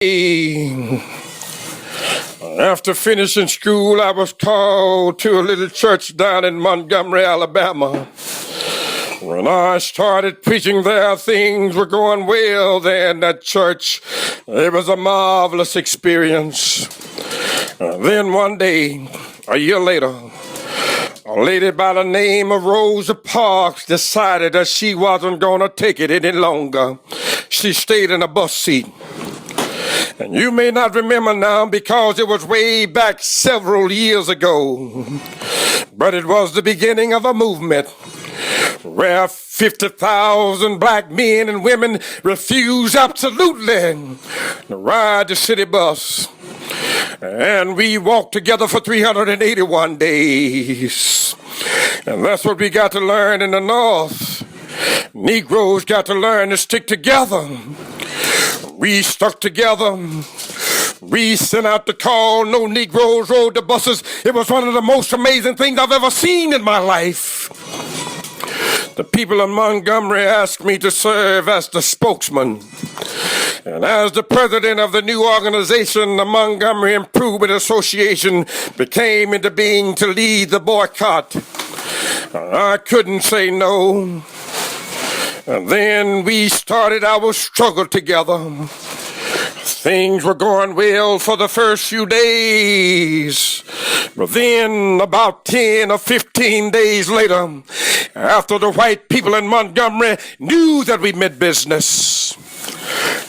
After finishing school, I was called to a little church down in Montgomery, Alabama. When I started preaching there, things were going well there in that church. It was a marvelous experience. Then one day, a year later, a lady by the name of Rosa Parks decided that she wasn't going to take it any longer. She stayed in a bus seat. And you may not remember now because it was way back several years ago. But it was the beginning of a movement where 50,000 black men and women refused absolutely to ride the city bus. And we walked together for 381 days. And that's what we got to learn in the North. Negroes got to learn to stick together. We stuck together. We sent out the call. No Negroes rode the buses. It was one of the most amazing things I've ever seen in my life. The people of Montgomery asked me to serve as the spokesman. And as the president of the new organization, the Montgomery Improvement Association became into being to lead the boycott. I couldn't say no. And then we started our struggle together. Things were going well for the first few days. But then about 10 or 15 days later, after the white people in Montgomery knew that we meant business,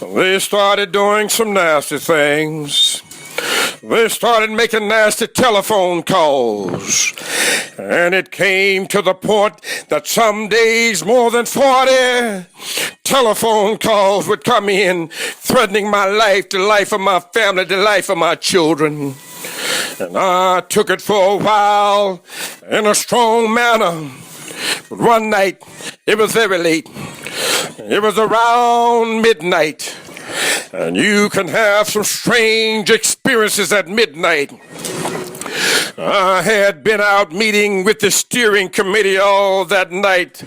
they started doing some nasty things. They started making nasty telephone calls. And it came to the point that some days more than 40 telephone calls would come in, threatening my life, the life of my family, the life of my children. And I took it for a while in a strong manner. But one night, it was very late. It was around midnight. And you can have some strange experiences at midnight. I had been out meeting with the steering committee all that night,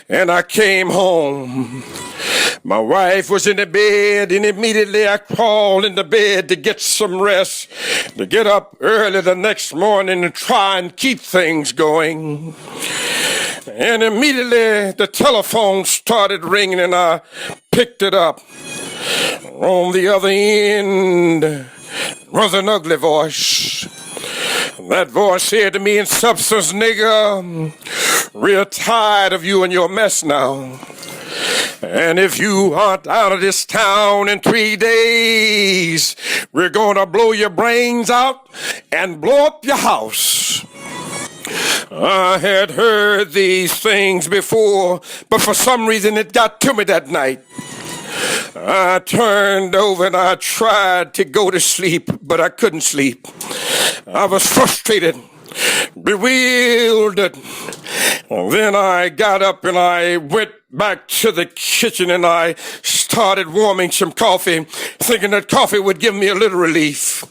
and I came home. My wife was in the bed, and immediately I crawled into bed to get some rest, to get up early the next morning and try and keep things going. And immediately the telephone started ringing, and I picked it up. On the other end was an ugly voice. That voice said to me in substance, "Nigga, real tired of you and your mess now. And if you aren't out of this town in 3 days, we're going to blow your brains out and blow up your house." I had heard these things before, but for some reason it got to me that night. I turned over and I tried to go to sleep, but I couldn't sleep. I was frustrated, bewildered. Then I got up and I went back to the kitchen and I started warming some coffee, thinking that coffee would give me a little relief.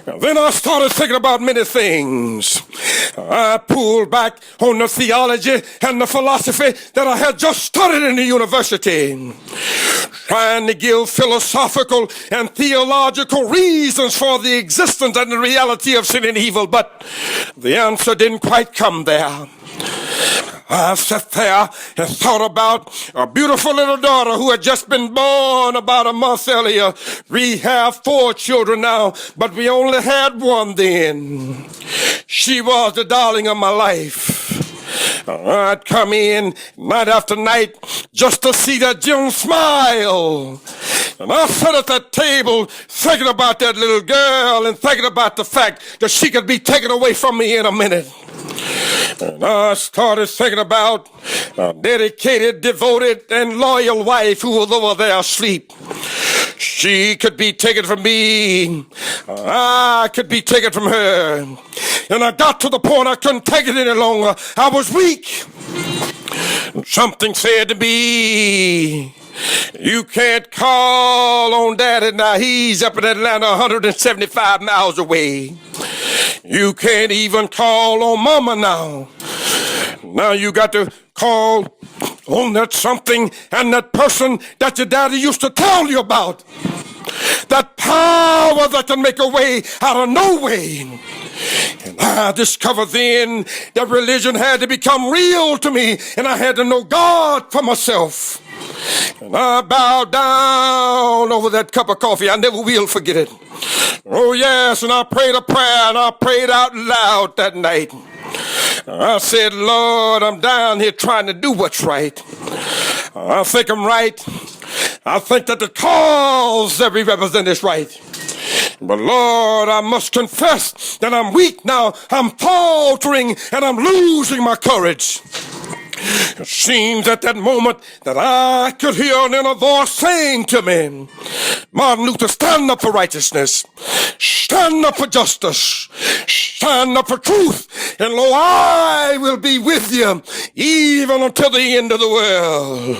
Then I started thinking about many things. I pulled back on the theology and the philosophy that I had just studied in the university, trying to give philosophical and theological reasons for the existence and the reality of sin and evil, but the answer didn't quite come there. I sat there and thought about a beautiful little daughter who had just been born about a month earlier. We have 4 children now, but we only had one then. She was the darling of my life. I'd come in night after night just to see that Jim smile. And I sat at that table thinking about that little girl and thinking about the fact that she could be taken away from me in a minute. And I started thinking about a dedicated, devoted, and loyal wife who was over there asleep. She could be taken from me. I could be taken from her. And I got to the point I couldn't take it any longer. I was weak. Something said to me, "You can't call on Daddy now. He's up in Atlanta 175 miles away. You can't even call on Mama now. Now you got to call on that something and that person that your daddy used to tell you about." that power that can make a way out of no way. And I discovered then that religion had to become real to me, and I had to know God for myself. And I bowed down over that cup of coffee. I never will forget it. Oh yes, and I prayed a prayer, and I prayed out loud that night. I said, Lord, I'm down here trying to do what's right. I think I'm right. I think that the cause that we represent is right. But Lord, I must confess that I'm weak now. I'm faltering and I'm losing my courage. It seems at that moment that I could hear an inner voice saying to me, Martin Luther, stand up for righteousness, stand up for justice, stand up for truth, and lo, I will be with you even until the end of the world.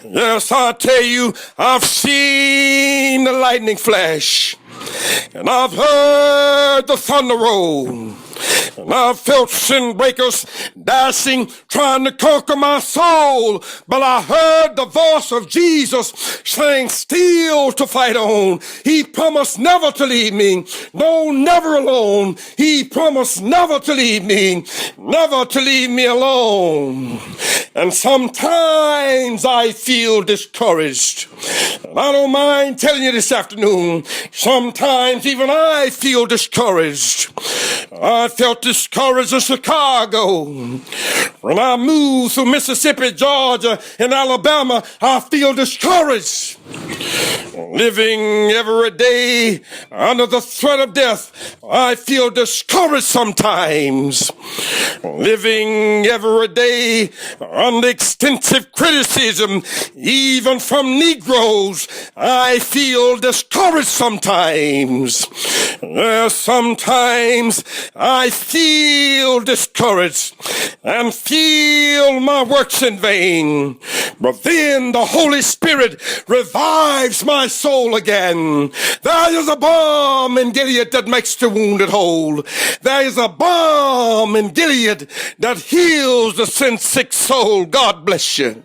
Yes, I tell you, I've seen the lightning flash, and I've heard the thunder roll. And I felt sin breakers dashing, trying to conquer my soul. But I heard the voice of Jesus saying, still to fight on. He promised never to leave me. No, never alone. He promised never to leave me. Never to leave me alone. And sometimes I feel discouraged. And I don't mind telling you this afternoon, sometimes even I feel discouraged. I felt discouraged in Chicago. When I moved through Mississippi, Georgia, and Alabama, I feel discouraged. Living every day under the threat of death, I feel discouraged sometimes. Living every day under extensive criticism, even from Negroes, I feel discouraged sometimes. Sometimes I feel discouraged and feel my works in vain. But then the Holy Spirit revives my soul again. There is a balm in Gilead that makes the wounded whole. There is a balm in Gilead that heals the sin-sick soul. God bless you.